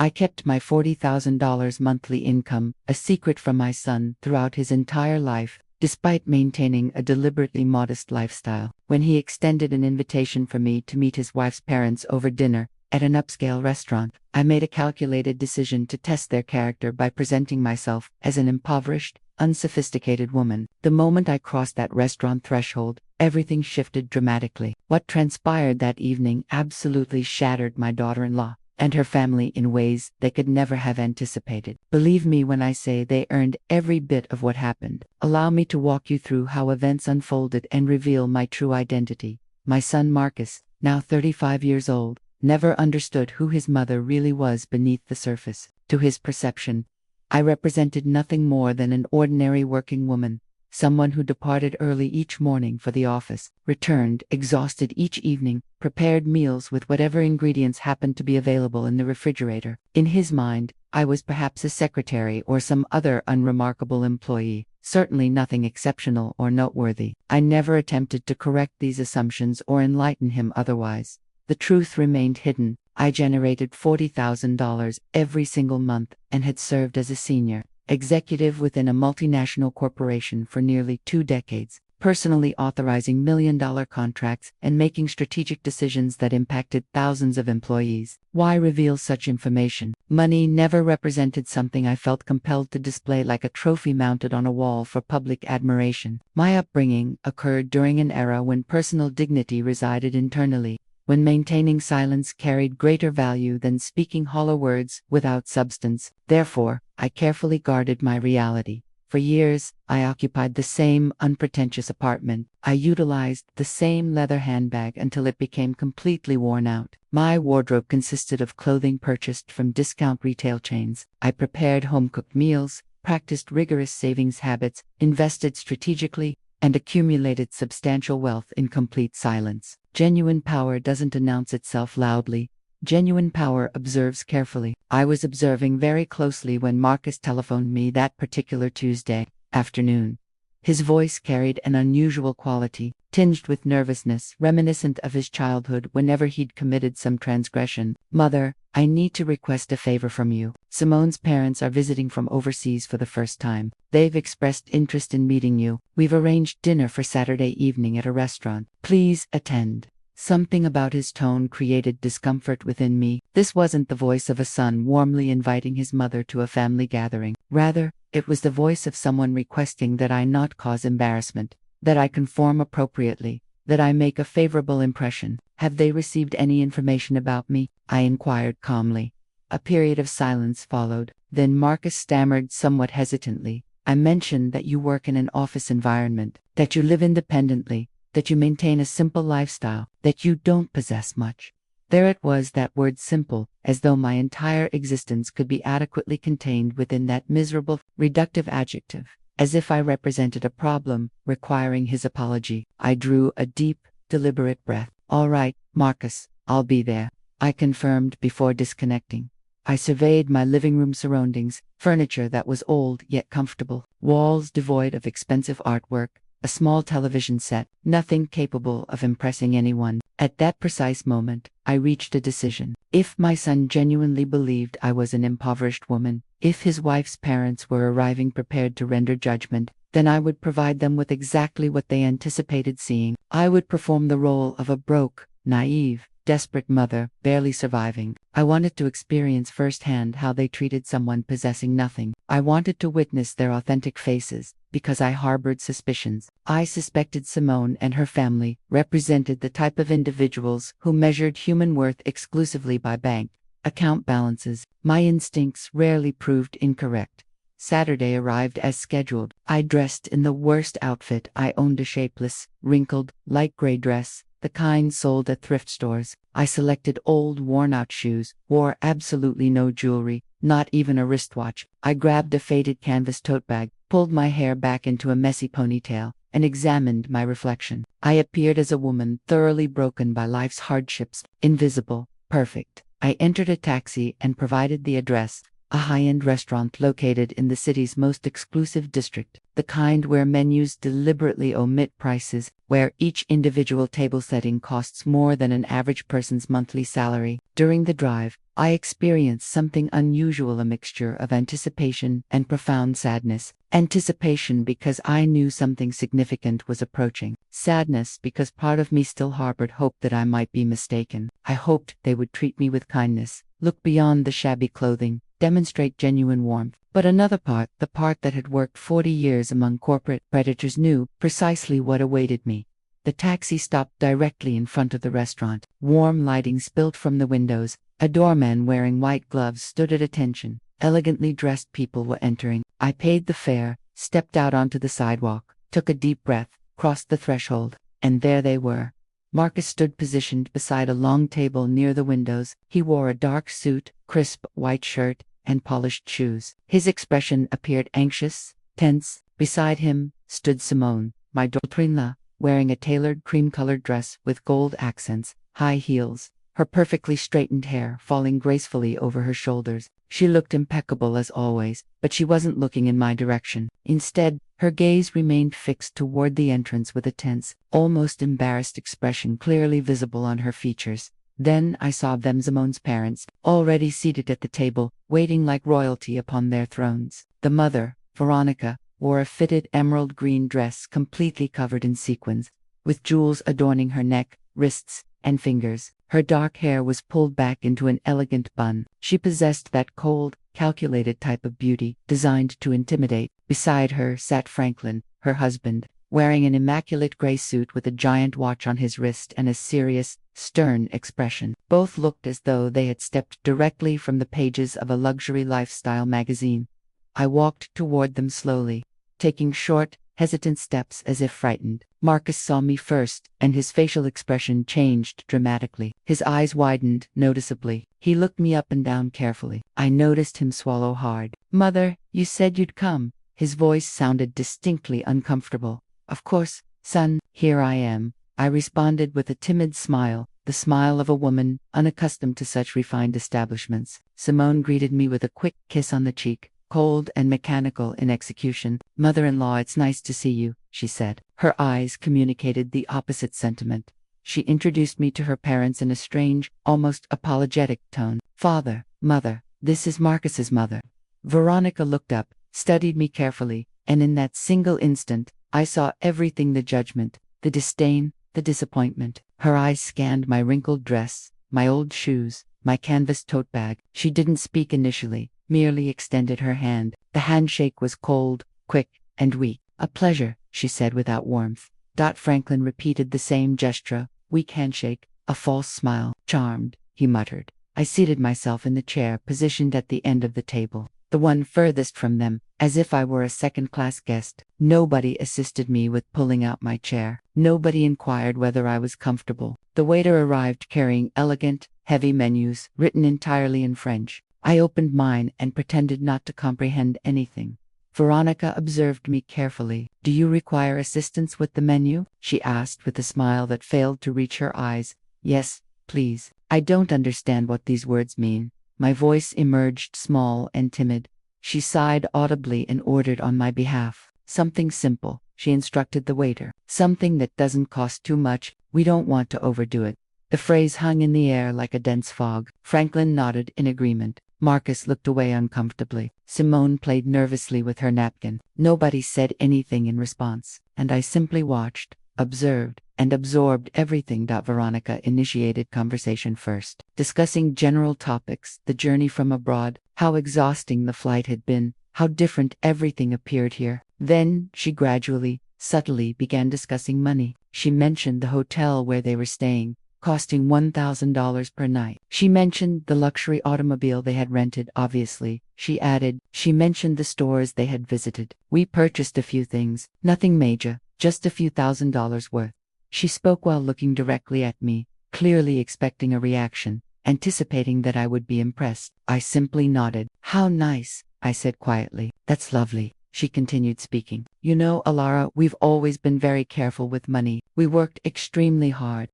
I kept my $40,000 monthly income a secret from my son throughout his entire life, despite maintaining a deliberately modest lifestyle. When he extended an invitation for me to meet his wife's parents over dinner at an upscale restaurant, I made a calculated decision to test their character by presenting myself as an impoverished, unsophisticated woman. The moment I crossed that restaurant threshold, everything shifted dramatically. What transpired that evening absolutely shattered my daughter-in-law and her family in ways they could never have anticipated. Believe me when I say they earned every bit of what happened. Allow me to walk you through how events unfolded and reveal my true identity. My son Marcus, now 35 years old, never understood who his mother really was beneath the surface. To his perception, I represented nothing more than an ordinary working woman, someone who departed early each morning for the office, returned exhausted each evening, prepared meals with whatever ingredients happened to be available in the refrigerator. In his mind, I was perhaps a secretary or some other unremarkable employee, certainly nothing exceptional or noteworthy. I never attempted to correct these assumptions or enlighten him otherwise. The truth remained hidden. I generated $40,000 every single month and had served as a senior executive within a multinational corporation for nearly 2 decades, personally authorizing million-dollar contracts and making strategic decisions that impacted thousands of employees. Why reveal such information? Money never represented something I felt compelled to display like a trophy mounted on a wall for public admiration. My upbringing occurred during an era when personal dignity resided internally, when maintaining silence carried greater value than speaking hollow words without substance. Therefore, I carefully guarded my reality. For years, I occupied the same unpretentious apartment. I utilized the same leather handbag until it became completely worn out. My wardrobe consisted of clothing purchased from discount retail chains. I prepared home-cooked meals, practiced rigorous savings habits, invested strategically, and accumulated substantial wealth in complete silence. Genuine power doesn't announce itself loudly. Genuine power observes carefully. I was observing very closely when Marcus telephoned me that particular Tuesday afternoon. His voice carried an unusual quality, tinged with nervousness, reminiscent of his childhood whenever he'd committed some transgression. "Mother, I need to request a favor from you. Simone's parents are visiting from overseas for the first time. They've expressed interest in meeting you. We've arranged dinner for Saturday evening at a restaurant. Please attend." Something about his tone created discomfort within me. This wasn't the voice of a son warmly inviting his mother to a family gathering. Rather, it was the voice of someone requesting that I not cause embarrassment, that I conform appropriately, that I make a favorable impression. "Have they received any information about me?" I inquired calmly. A period of silence followed. Then Marcus stammered somewhat hesitantly. "I mentioned that you work in an office environment, that you live independently, that you maintain a simple lifestyle, that you don't possess much." There it was, that word simple, as though my entire existence could be adequately contained within that miserable, reductive adjective. As if I represented a problem requiring his apology, I drew a deep, deliberate breath. "All right, Marcus, I'll be there," I confirmed before disconnecting. I surveyed my living room surroundings, furniture that was old yet comfortable, walls devoid of expensive artwork, a small television set, nothing capable of impressing anyone. At that precise moment, I reached a decision. If my son genuinely believed I was an impoverished woman, if his wife's parents were arriving prepared to render judgment, then I would provide them with exactly what they anticipated seeing. I would perform the role of a broke, naive, desperate mother, barely surviving. I wanted to experience firsthand how they treated someone possessing nothing. I wanted to witness their authentic faces, because I harbored suspicions. I suspected Simone and her family represented the type of individuals who measured human worth exclusively by bank account balances. My instincts rarely proved incorrect. Saturday arrived as scheduled. I dressed in the worst outfit I owned, a shapeless, wrinkled, light gray dress, the kind sold at thrift stores. I selected old, worn-out shoes, wore absolutely no jewelry, not even a wristwatch. I grabbed a faded canvas tote bag, pulled my hair back into a messy ponytail, and examined my reflection. I appeared as a woman thoroughly broken by life's hardships, invisible, perfect. I entered a taxi and provided the address. a high-end restaurant located in the city's most exclusive district, the kind where menus deliberately omit prices, where each individual table setting costs more than an average person's monthly salary. During the drive, I experienced something unusual, a mixture of anticipation and profound sadness. Anticipation because I knew something significant was approaching. Sadness because part of me still harbored hope that I might be mistaken. I hoped they would treat me with kindness, look beyond the shabby clothing, demonstrate genuine warmth. But another part, the part that had worked 40 years among corporate predators, knew precisely what awaited me. The taxi stopped directly in front of the restaurant. Warm lighting spilled from the windows. A doorman wearing white gloves stood at attention. Elegantly dressed people were entering. I paid the fare, stepped out onto the sidewalk, took a deep breath, crossed the threshold, and there they were. Marcus stood positioned beside a long table near the windows. He wore a dark suit, crisp white shirt, and polished shoes. His expression appeared anxious, tense. Beside him stood Simone, my daughter-in-law, wearing a tailored cream-colored dress with gold accents, high heels, her perfectly straightened hair falling gracefully over her shoulders. She looked impeccable as always, but she wasn't looking in my direction. Instead, her gaze remained fixed toward the entrance with a tense, almost embarrassed expression clearly visible on her features. Then I saw them, Simone's parents, already seated at the table, waiting like royalty upon their thrones. The mother, Veronica, wore a fitted emerald green dress completely covered in sequins, with jewels adorning her neck, wrists, and fingers. Her dark hair was pulled back into an elegant bun. She possessed that cold, calculated type of beauty designed to intimidate. Beside her sat Franklin, her husband, wearing an immaculate gray suit with a giant watch on his wrist and a serious, stern expression. Both looked as though they had stepped directly from the pages of a luxury lifestyle magazine. I walked toward them slowly, taking short, hesitant steps as if frightened. Marcus saw me first, and his facial expression changed dramatically. His eyes widened noticeably. He looked me up and down carefully. I noticed him swallow hard. "Mother, you said you'd come." His voice sounded distinctly uncomfortable. "Of course, son, here I am," I responded with a timid smile, the smile of a woman unaccustomed to such refined establishments. Simone greeted me with a quick kiss on the cheek, cold and mechanical in execution. "Mother-in-law, it's nice to see you," she said. Her eyes communicated the opposite sentiment. She introduced me to her parents in a strange, almost apologetic tone. "Father, mother, this is Marcus's mother." Veronica looked up, studied me carefully, and in that single instant, I saw everything: the judgment, the disdain, the disappointment. Her eyes scanned my wrinkled dress, my old shoes, my canvas tote bag. She didn't speak initially, merely extended her hand. The handshake was cold, quick, and weak. "A pleasure," she said without warmth. Franklin repeated the same gesture, weak handshake, a false smile. "Charmed," he muttered. I seated myself in the chair positioned at the end of the table, the one furthest from them, as if I were a second-class guest. Nobody assisted me with pulling out my chair. Nobody inquired whether I was comfortable. The waiter arrived carrying elegant, heavy menus, written entirely in French. I opened mine and pretended not to comprehend anything. Veronica observed me carefully. "Do you require assistance with the menu?" she asked with a smile that failed to reach her eyes. "Yes, please. I don't understand what these words mean." My voice emerged small and timid. She sighed audibly and ordered on my behalf. "Something simple," she instructed the waiter. "Something that doesn't cost too much. We don't want to overdo it." The phrase hung in the air like a dense fog. Franklin nodded in agreement. Marcus looked away uncomfortably. Simone played nervously with her napkin. Nobody said anything in response, and I simply watched, observed, and absorbed everything. Veronica initiated conversation first, discussing general topics: the journey from abroad, how exhausting the flight had been, how different everything appeared here. Then she gradually, subtly began discussing money. She mentioned the hotel where they were staying, costing $1,000 per night. She mentioned the luxury automobile they had rented. Obviously, she added, she mentioned the stores they had visited. "We purchased a few things, nothing major, just a few $1,000s worth." She spoke while looking directly at me, clearly expecting a reaction, anticipating that I would be impressed. I simply nodded. "How nice," I said quietly. "That's lovely," she continued speaking. "You know, Alara, we've always been very careful with money. We worked extremely hard.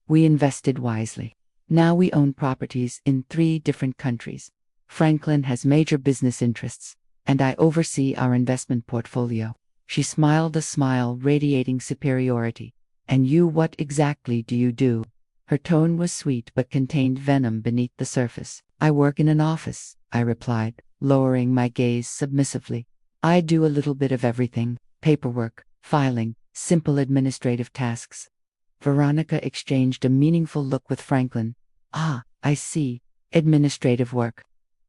We invested wisely. Now we own properties in 3 different countries. Franklin has major business interests, and I oversee our investment portfolio. She smiled a smile radiating superiority. And you, what exactly do you do? Her tone was sweet but contained venom beneath the surface. I work in an office, I replied, lowering my gaze submissively. I do a little bit of everything: paperwork, filing, simple administrative tasks. Veronica exchanged a meaningful look with Franklin. Ah, I see. Administrative work.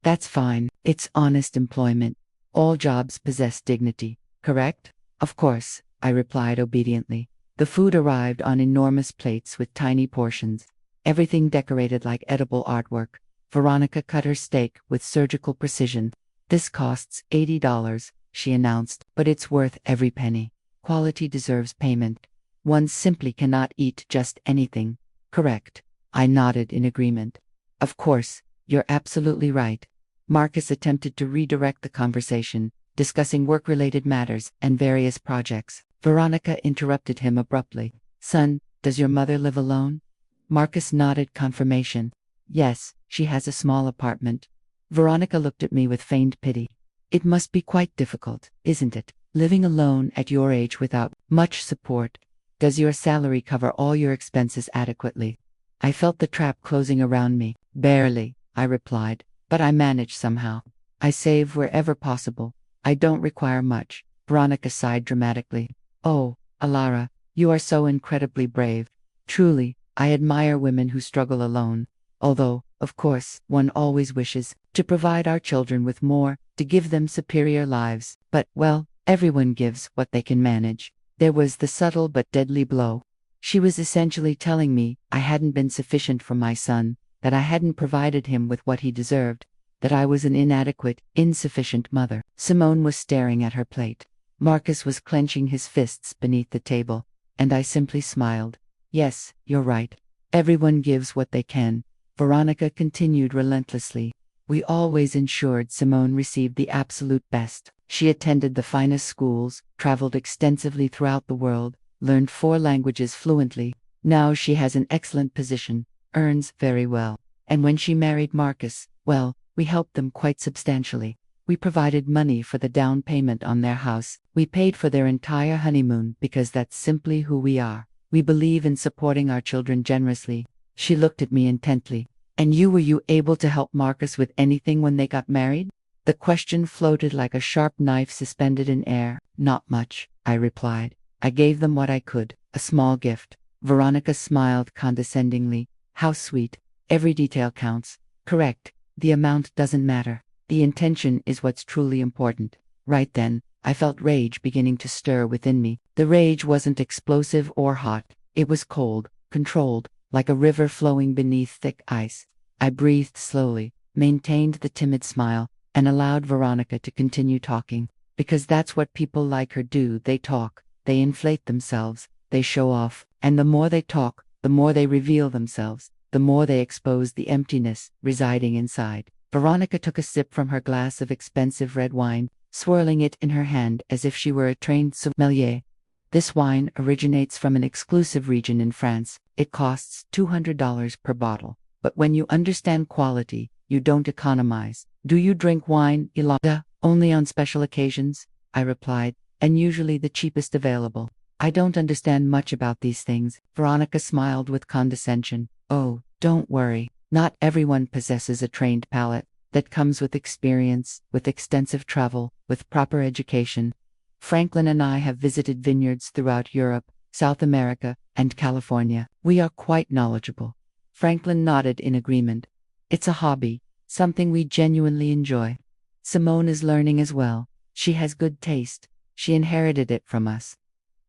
That's fine. It's honest employment. All jobs possess dignity, correct? Of course, I replied obediently. The food arrived on enormous plates with tiny portions, everything decorated like edible artwork. Veronica cut her steak with surgical precision. This costs $80, she announced, but it's worth every penny. Quality deserves payment. One simply cannot eat just anything. Correct. I nodded in agreement. Of course, you're absolutely right. Marcus attempted to redirect the conversation, discussing work-related matters and various projects. Veronica interrupted him abruptly. Son, does your mother live alone? Marcus nodded confirmation. Yes, she has a small apartment. Veronica looked at me with feigned pity. It must be quite difficult, isn't it, living alone at your age without much support? Does your salary cover all your expenses adequately? I felt the trap closing around me. Barely, I replied, but I manage somehow. I save wherever possible. I don't require much. Veronica sighed dramatically. Oh, Alara, you are so incredibly brave. Truly, I admire women who struggle alone. Although, of course, one always wishes to provide our children with more, to give them superior lives. But, well, everyone gives what they can manage. There was the subtle but deadly blow. She was essentially telling me I hadn't been sufficient for my son, that I hadn't provided him with what he deserved, that I was an inadequate, insufficient mother. Simone was staring at her plate. Marcus was clenching his fists beneath the table, and I simply smiled. Yes, you're right. Everyone gives what they can. Veronica continued relentlessly. We always ensured Simone received the absolute best. She attended the finest schools, traveled extensively throughout the world, learned 4 languages fluently. Now she has an excellent position, earns very well. And when she married Marcus, well, we helped them quite substantially. We provided money for the down payment on their house. We paid for their entire honeymoon because that's simply who we are. We believe in supporting our children generously. She looked at me intently. And were you able to help Marcus with anything when they got married? The question floated like a sharp knife suspended in air. Not much, I replied. I gave them what I could, a small gift. Veronica smiled condescendingly. How sweet. Every detail counts. Correct. The amount doesn't matter. The intention is what's truly important. Right then, I felt rage beginning to stir within me. The rage wasn't explosive or hot. It was cold, controlled, like a river flowing beneath thick ice. I breathed slowly, maintained the timid smile, and allowed Veronica to continue talking. Because that's what people like her do. They talk, they inflate themselves, they show off, and the more they talk, the more they reveal themselves, the more they expose the emptiness residing inside. Veronica took a sip from her glass of expensive red wine, swirling it in her hand as if she were a trained sommelier. This wine originates from an exclusive region in France. It costs $200 per bottle. But when you understand quality, you don't economize. Do you drink wine, Ilada? Only on special occasions, I replied, and usually the cheapest available. I don't understand much about these things. Veronica smiled with condescension. Oh, don't worry. Not everyone possesses a trained palate that comes with experience, with extensive travel, with proper education. Franklin and I have visited vineyards throughout Europe, South America, and California. We are quite knowledgeable. Franklin nodded in agreement. It's a hobby, something we genuinely enjoy. Simone is learning as well. She has good taste. She inherited it from us.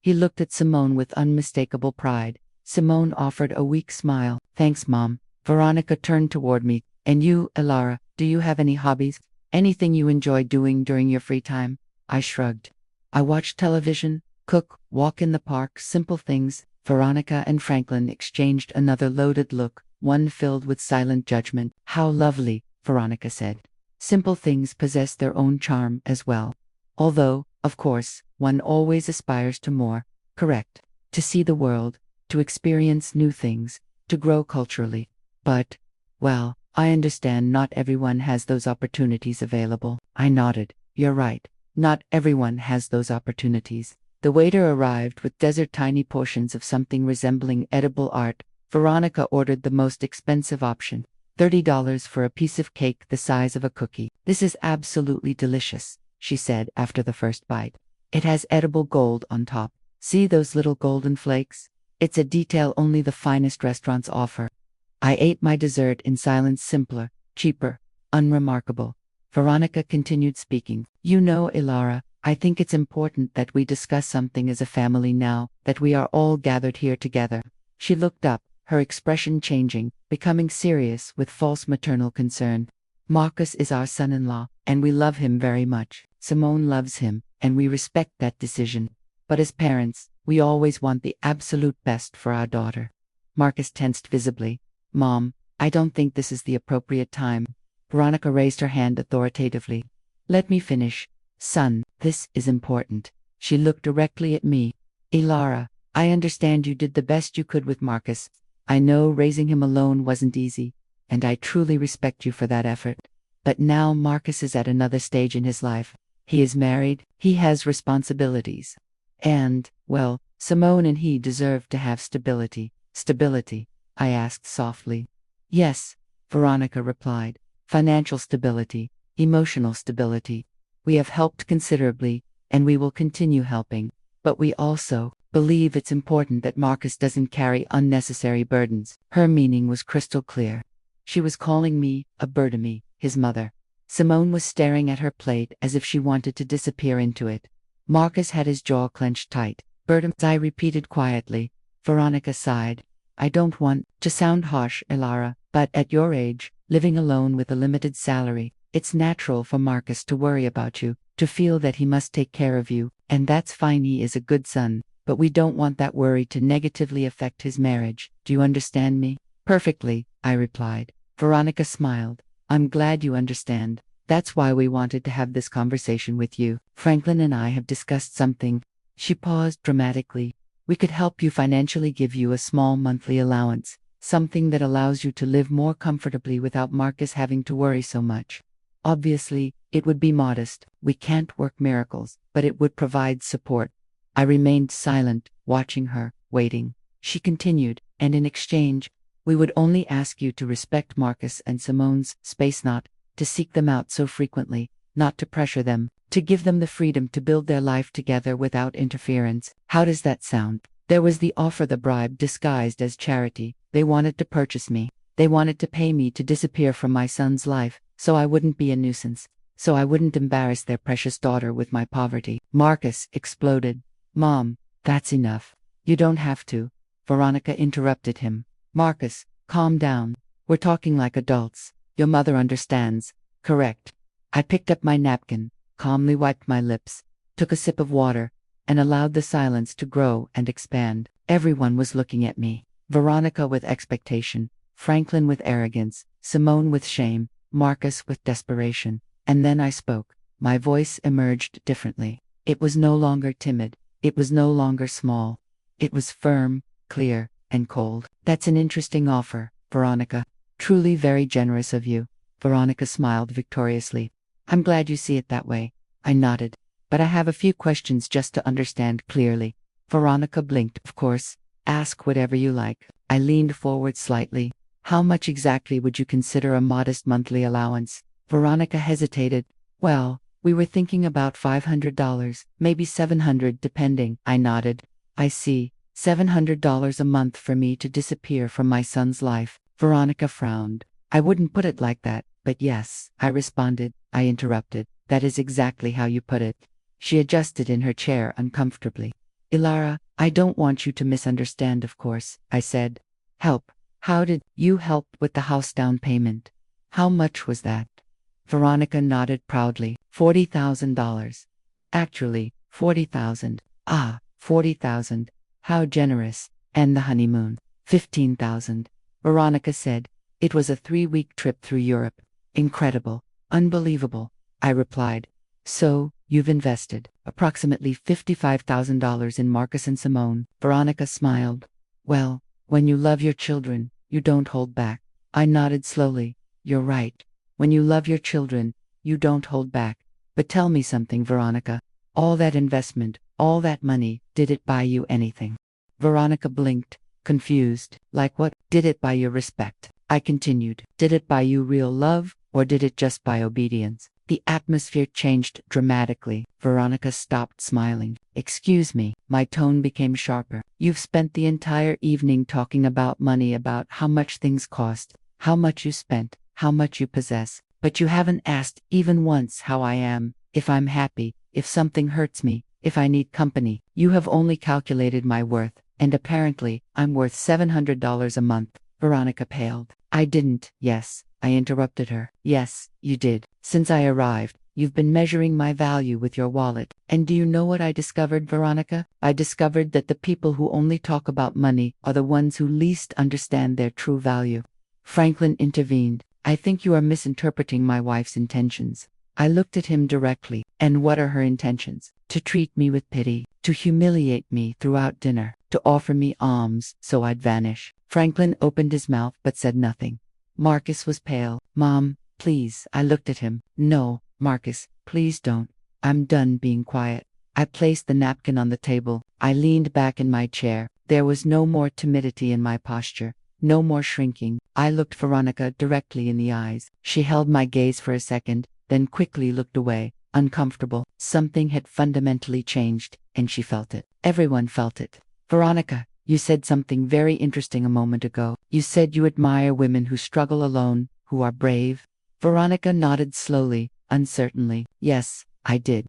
He looked at Simone with unmistakable pride. Simone offered a weak smile. Thanks, Mom. Veronica turned toward me. And you, Elara, do you have any hobbies? Anything you enjoy doing during your free time? I shrugged. I watch television, cook, walk in the park, simple things. Veronica and Franklin exchanged another loaded look, one filled with silent judgment. How lovely, Veronica said. Simple things possess their own charm as well. Although, of course, one always aspires to more. Correct. To see the world, to experience new things, to grow culturally. But, well, I understand not everyone has those opportunities available. I nodded. You're right. Not everyone has those opportunities. The waiter arrived with tiny portions of something resembling edible art. Veronica ordered the most expensive option. $30 for a piece of cake the size of a cookie. This is absolutely delicious, she said after the first bite. It has edible gold on top. See those little golden flakes? It's a detail only the finest restaurants offer. I ate my dessert in silence, simpler, cheaper, unremarkable. Veronica continued speaking. You know, Ilara, I think it's important that we discuss something as a family now that we are all gathered here together. She looked up, her expression changing, becoming serious with false maternal concern. Marcus is our son-in-law, and we love him very much. Simone loves him, and we respect that decision. But as parents, we always want the absolute best for our daughter. Marcus tensed visibly. Mom, I don't think this is the appropriate time. Veronica raised her hand authoritatively. Let me finish. Son, this is important. She looked directly at me. Ilara, I understand you did the best you could with Marcus. I know raising him alone wasn't easy, and I truly respect you for that effort. But now Marcus is at another stage in his life. He is married, he has responsibilities. And, well, Simone and he deserve to have stability. Stability? I asked softly. Yes, Veronica replied. Financial stability, emotional stability. We have helped considerably, and we will continue helping. But we also believe it's important that Marcus doesn't carry unnecessary burdens. Her meaning was crystal clear. She was calling me a burden, his mother. Simone was staring at her plate as if she wanted to disappear into it. Marcus had his jaw clenched tight. Burden, I repeated quietly. Veronica sighed. I don't want to sound harsh, Ilara, but at your age, living alone with a limited salary, it's natural for Marcus to worry about you, to feel that he must take care of you, and that's fine, he is a good son, but we don't want that worry to negatively affect his marriage. Do you understand me? Perfectly, I replied. Veronica smiled. I'm glad you understand. That's why we wanted to have this conversation with you. Franklin and I have discussed something. She paused dramatically. We could help you financially, give you a small monthly allowance, something that allows you to live more comfortably without Marcus having to worry so much. Obviously, it would be modest. We can't work miracles, but it would provide support. I remained silent, watching her, waiting. She continued, and in exchange, we would only ask you to respect Marcus and Simone's space, not to seek them out so frequently, not to pressure them, to give them the freedom to build their life together without interference. How does that sound? There was the offer, the bribe disguised as charity. They wanted to purchase me. They wanted to pay me to disappear from my son's life, so I wouldn't be a nuisance, so I wouldn't embarrass their precious daughter with my poverty. Marcus exploded. Mom, that's enough. You don't have to. Veronica interrupted him. Marcus, calm down. We're talking like adults. Your mother understands. Correct. I picked up my napkin, calmly wiped my lips, took a sip of water, and allowed the silence to grow and expand. Everyone was looking at me. Veronica with expectation, Franklin with arrogance, Simone with shame, Marcus with desperation. And then I spoke. My voice emerged differently. It was no longer timid. It was no longer small. It was firm, clear, and cold. That's an interesting offer, Veronica. Truly very generous of you. Veronica smiled victoriously. I'm glad you see it that way. I nodded. But I have a few questions just to understand clearly. Veronica blinked. Of course. Ask whatever you like. I leaned forward slightly. How much exactly would you consider a modest monthly allowance? Veronica hesitated. Well, we were thinking about $500, maybe $700 depending. I nodded. I see. $700 a month for me to disappear from my son's life. Veronica frowned. I wouldn't put it like that, but yes, I responded. I interrupted. That is exactly how you put it. She adjusted in her chair uncomfortably. Ilara, I don't want you to misunderstand, of course, I said. Help. How did you help with the house down payment? How much was that? Veronica nodded proudly. $40,000. Actually, 40,000. Ah, 40,000. How generous. And the honeymoon. 15,000. Veronica said. It was a 3-week trip through Europe. Incredible. Unbelievable. I replied. So, you've invested approximately $55,000 in Marcus and Simone. Veronica smiled. Well, when you love your children, you don't hold back. I nodded slowly. You're right. When you love your children, you don't hold back. But tell me something, Veronica. All that investment, all that money, did it buy you anything? Veronica blinked, confused. Like what? Did it buy you respect? I continued. Did it buy you real love, or did it just buy obedience? The atmosphere changed dramatically. Veronica stopped smiling. Excuse me. My tone became sharper. You've spent the entire evening talking about money, about how much things cost, how much you spent, how much you possess, but you haven't asked even once how I am, if I'm happy, if something hurts me, if I need company. You have only calculated my worth, and apparently, I'm worth $700 a month. Veronica paled. I didn't. Yes, I interrupted her. Yes, you did. Since I arrived, you've been measuring my value with your wallet. And do you know what I discovered, Veronica? I discovered that the people who only talk about money are the ones who least understand their true value. Franklin intervened. I think you are misinterpreting my wife's intentions. I looked at him directly. And what are her intentions? To treat me with pity, to humiliate me throughout dinner, to offer me alms so I'd vanish. Franklin opened his mouth but said nothing. Marcus was pale. Mom, please. I looked at him. No, Marcus, please don't. I'm done being quiet. I placed the napkin on the table. I leaned back in my chair. There was no more timidity in my posture, no more shrinking. I looked Veronica directly in the eyes. She held my gaze for a second, then quickly looked away, uncomfortable. Something had fundamentally changed, and she felt it. Everyone felt it. Veronica, you said something very interesting a moment ago. You said you admire women who struggle alone, who are brave. Veronica nodded slowly, uncertainly. Yes, I did.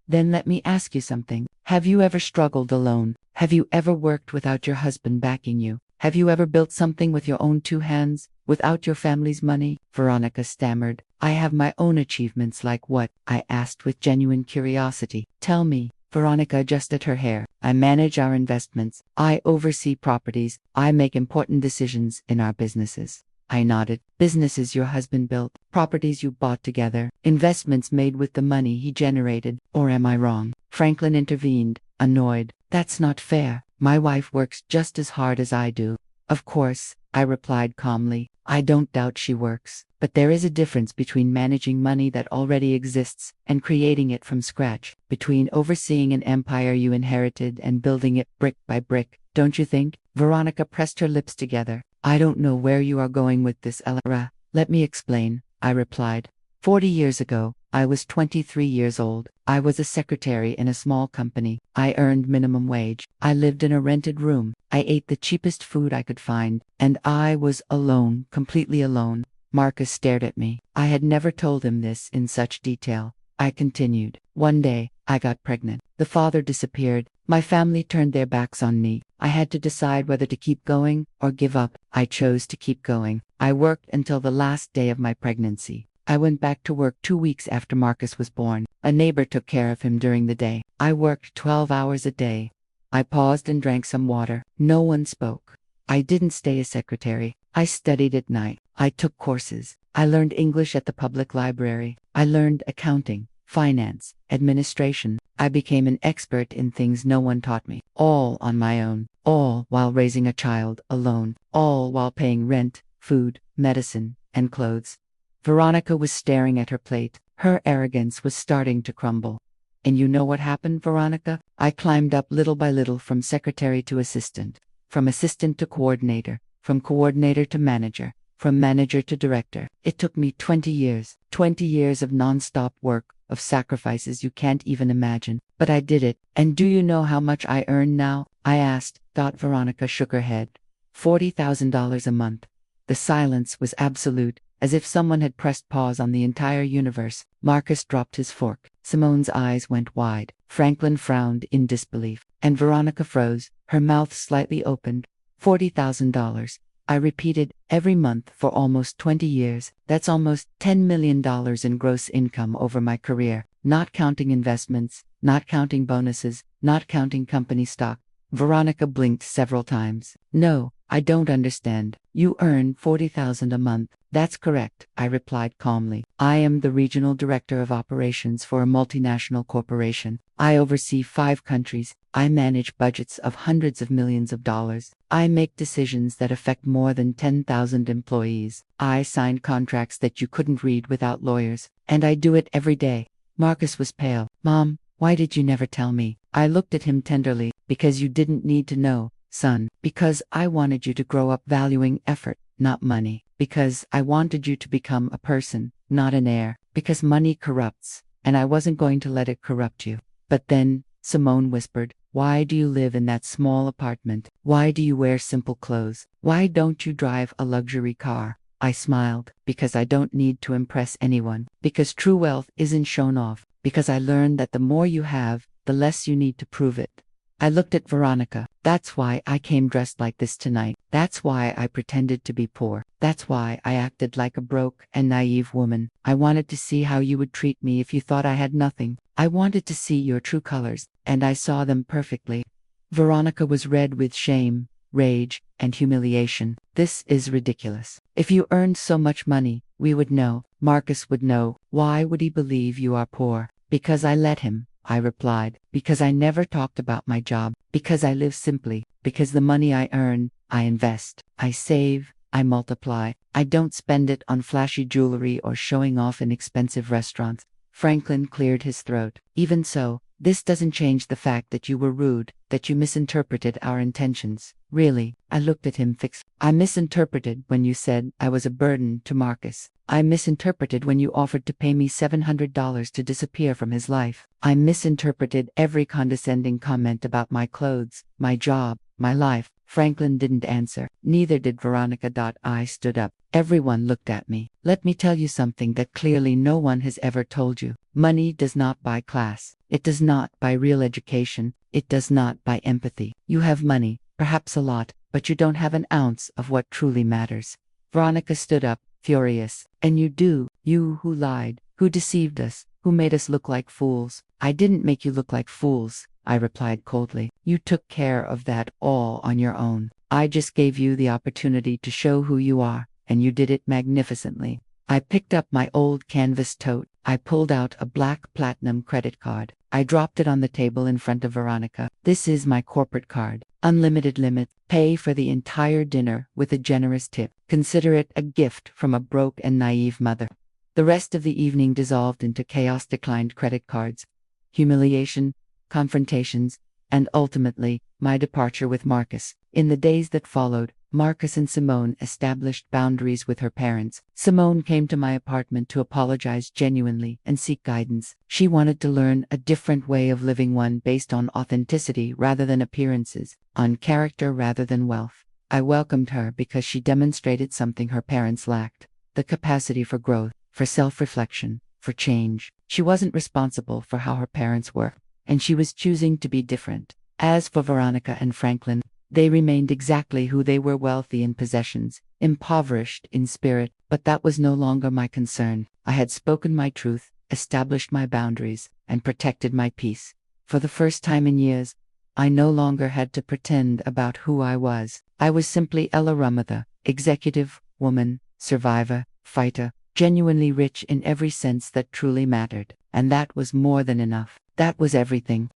Then let me ask you something. Have you ever struggled alone? Have you ever worked without your husband backing you? Have you ever built something with your own two hands, without your family's money? Veronica stammered. I have my own achievements. Like what? I asked with genuine curiosity. Tell me. Veronica adjusted her hair. I manage our investments. I oversee properties. I make important decisions in our businesses. I nodded. Businesses your husband built, properties you bought together, investments made with the money he generated. Or am I wrong? Franklin intervened, annoyed. That's not fair. My wife works just as hard as I do. Of course, I replied calmly. I don't doubt she works. But there is a difference between managing money that already exists and creating it from scratch, between overseeing an empire you inherited and building it brick by brick, don't you think? Veronica pressed her lips together. I don't know where you are going with this, Ella. Let me explain, I replied. 40 years ago, I was 23 years old. I was a secretary in a small company. I earned minimum wage. I lived in a rented room. I ate the cheapest food I could find. And I was alone, completely alone. Marcus stared at me. I had never told him this in such detail. I continued. One day, I got pregnant. The father disappeared. My family turned their backs on me. I had to decide whether to keep going or give up. I chose to keep going. I worked until the last day of my pregnancy. I went back to work 2 weeks after Marcus was born. A neighbor took care of him during the day. I worked 12 hours a day. I paused and drank some water. No one spoke. I didn't stay a secretary. I studied at night. I took courses. I learned English at the public library. I learned accounting, finance, administration. I became an expert in things no one taught me. All on my own. All while raising a child alone. All while paying rent, food, medicine, and clothes. Veronica was staring at her plate. Her arrogance was starting to crumble. And you know what happened, Veronica? I climbed up little by little from secretary to assistant, from assistant to coordinator, from coordinator to manager, from manager to director. It took me 20 years of non-stop work, of sacrifices you can't even imagine. But I did it. And do you know how much I earn now? I asked. Veronica shook her head. $40,000 a month. The silence was absolute, as if someone had pressed pause on the entire universe. Marcus dropped his fork. Simone's eyes went wide. Franklin frowned in disbelief. And Veronica froze, her mouth slightly opened. $40,000. I repeated, every month for almost 20 years. That's almost $10 million in gross income over my career, not counting investments, not counting bonuses, not counting company stock. Veronica blinked several times. No, I don't understand. You earn $40,000 a month. That's correct, I replied calmly. I am the regional director of operations for a multinational corporation. I oversee 5 countries, I manage budgets of hundreds of millions of dollars. I make decisions that affect more than 10,000 employees. I signed contracts that you couldn't read without lawyers. And I do it every day. Marcus was pale. Mom, why did you never tell me? I looked at him tenderly. Because you didn't need to know, son. Because I wanted you to grow up valuing effort, not money. Because I wanted you to become a person, not an heir. Because money corrupts, and I wasn't going to let it corrupt you. But then, Simone whispered, why do you live in that small apartment? Why do you wear simple clothes? Why don't you drive a luxury car? I smiled. Because I don't need to impress anyone. Because true wealth isn't shown off. Because I learned that the more you have, the less you need to prove it. I looked at Veronica. That's why I came dressed like this tonight. That's why I pretended to be poor. That's why I acted like a broke and naive woman. I wanted to see how you would treat me if you thought I had nothing. I wanted to see your true colors, and I saw them perfectly. Veronica was red with shame, rage, and humiliation. This is ridiculous. If you earned so much money, we would know. Marcus would know. Why would he believe you are poor? Because I let him. I replied. Because I never talked about my job. Because I live simply. Because the money I earn, I invest. I save. I multiply. I don't spend it on flashy jewelry or showing off in expensive restaurants. Franklin cleared his throat. Even so, this doesn't change the fact that you were rude, that you misinterpreted our intentions. Really, I looked at him fixed. I misinterpreted when you said I was a burden to Marcus. I misinterpreted when you offered to pay me $700 to disappear from his life. I misinterpreted every condescending comment about my clothes, my job, my life. Franklin didn't answer. Neither did Veronica. I stood up. Everyone looked at me. Let me tell you something that clearly no one has ever told you. Money does not buy class. It does not buy real education. It does not buy empathy. You have money, perhaps a lot, but you don't have an ounce of what truly matters. Veronica stood up, furious. And you do, you who lied, who deceived us, who made us look like fools. I didn't make you look like fools, I replied coldly. You took care of that all on your own. I just gave you the opportunity to show who you are, and you did it magnificently. I picked up my old canvas tote. I pulled out a black platinum credit card. I dropped it on the table in front of Veronica. This is my corporate card. Unlimited limit. Pay for the entire dinner with a generous tip. Consider it a gift from a broke and naive mother. The rest of the evening dissolved into chaos, declined credit cards, humiliation, confrontations, and ultimately, my departure with Marcus. In the days that followed, Marcus and Simone established boundaries with her parents. Simone came to my apartment to apologize genuinely and seek guidance. She wanted to learn a different way of living, one based on authenticity rather than appearances, on character rather than wealth. I welcomed her because she demonstrated something her parents lacked: the capacity for growth, for self-reflection, for change. She wasn't responsible for how her parents were, and she was choosing to be different. As for Veronica and Franklin, they remained exactly who they were: wealthy in possessions, impoverished in spirit, but that was no longer my concern. I had spoken my truth, established my boundaries, and protected my peace. For the first time in years, I no longer had to pretend about who I was. I was simply Ella Ramatha, executive, woman, survivor, fighter, genuinely rich in every sense that truly mattered. And that was more than enough. That was everything.